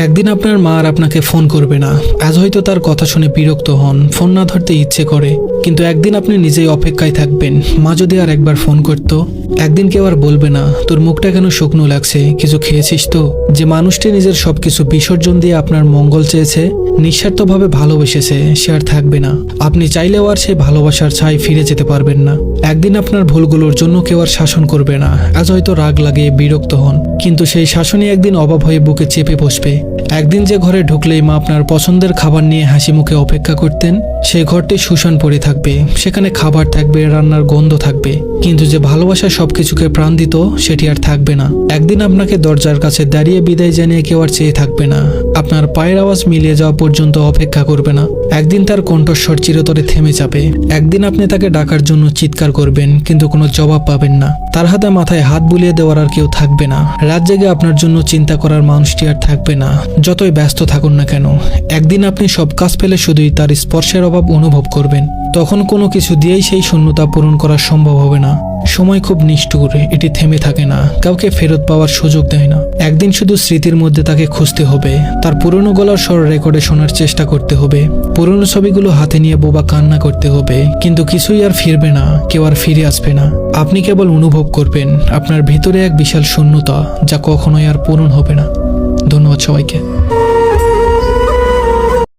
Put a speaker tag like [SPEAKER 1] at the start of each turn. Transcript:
[SPEAKER 1] একদিন আপনার মা আর আপনাকে ফোন করবে না। আজ হয়তো তার কথা শুনে বিরক্ত হন, ফোন না ধরতে ইচ্ছে করে, কিন্তু একদিন আপনি নিজেই অপেক্ষায় থাকবেন। মা যদি আর একবার ফোন করত, একদিন কেউ আর বলবে না তোর মুখটা কেন শুকনো লাগছে, কিছু খেয়েছিস তো। যে মানুষটি নিজের সবকিছু বিসর্জন দিয়ে আপনার মঙ্গল চেয়েছে, নিঃস্বার্থভাবে ভালোবেসেছে, সে আর থাকবে না। আপনি চাইলেও আর সেই ভালোবাসার ছাই ফিরে যেতে পারবেন না। একদিন আপনার ভুলগুলোর জন্য কেউ আর শাসন করবে না। আজ হয়তো রাগ লাগে, বিরক্ত হন, কিন্তু সেই শাসনই একদিন অভাব হয়ে বুকে চেপে বসবে। একদিন যে ঘরে ঢুকলেই মা আপনার পছন্দের খাবার নিয়ে হাসি মুখে অপেক্ষা করতেন, সেই ঘরটি শুষাণ পড়ে থাকবে। সেখানে খাবার থাকবে, রান্নার গন্ধ থাকবে, কিন্তু যে ভালোবাসা সবকিছুকে প্রাণ দিত, সেটি আর থাকবে না। একদিন আপনাকে দরজার কাছে দাঁড়িয়ে বিদায় জানিয়ে কেউ আর চেয়ে থাকবে না। আপনার পায়ের আওয়াজ মিলিয়ে যাওয়া পর্যন্ত অপেক্ষা করবে না। একদিন তার কণ্ঠস্বর চিরতরে থেমে যাবে। একদিন আপনি তাকে ডাকার জন্য চিৎকার করবেন, কিন্তু কোনো জবাব পাবেন না। তার হাতে মাথায় হাত বুলিয়ে দেওয়ার আর কেউ থাকবে না। রাত জেগে আপনার জন্য চিন্তা করার মানুষটি আর থাকবে না, যতই ব্যস্ত থাকুন না কেন। একদিন আপনি সব কাজ ফেলে শুধুই তার স্পর্শের অভাব অনুভব করবেন। তখন কোনো কিছু দিয়েই সেই শূন্যতা পূরণ করা সম্ভব হবে না। সময় খুব নিষ্ঠুর, এটি থেমে থাকে না, কাউকে ফেরত পাওয়ার সুযোগ দেয় না। একদিন শুধু স্মৃতির মধ্যে তাকে খুঁজতে হবে, তার পুরনো গলার স্বর রেকর্ডে শোনার চেষ্টা করতে হবে, পুরনো ছবিগুলো হাতে নিয়ে বোবা কান্না করতে হবে, কিন্তু কিছুই আর ফিরবে না, কেউ আর ফিরে আসবে না। আপনি কেবল অনুভব করবেন আপনার ভিতরে এক বিশাল শূন্যতা, যা কখনোই আর পূরণ হবে না। ধন্যবাদ সবাইকে।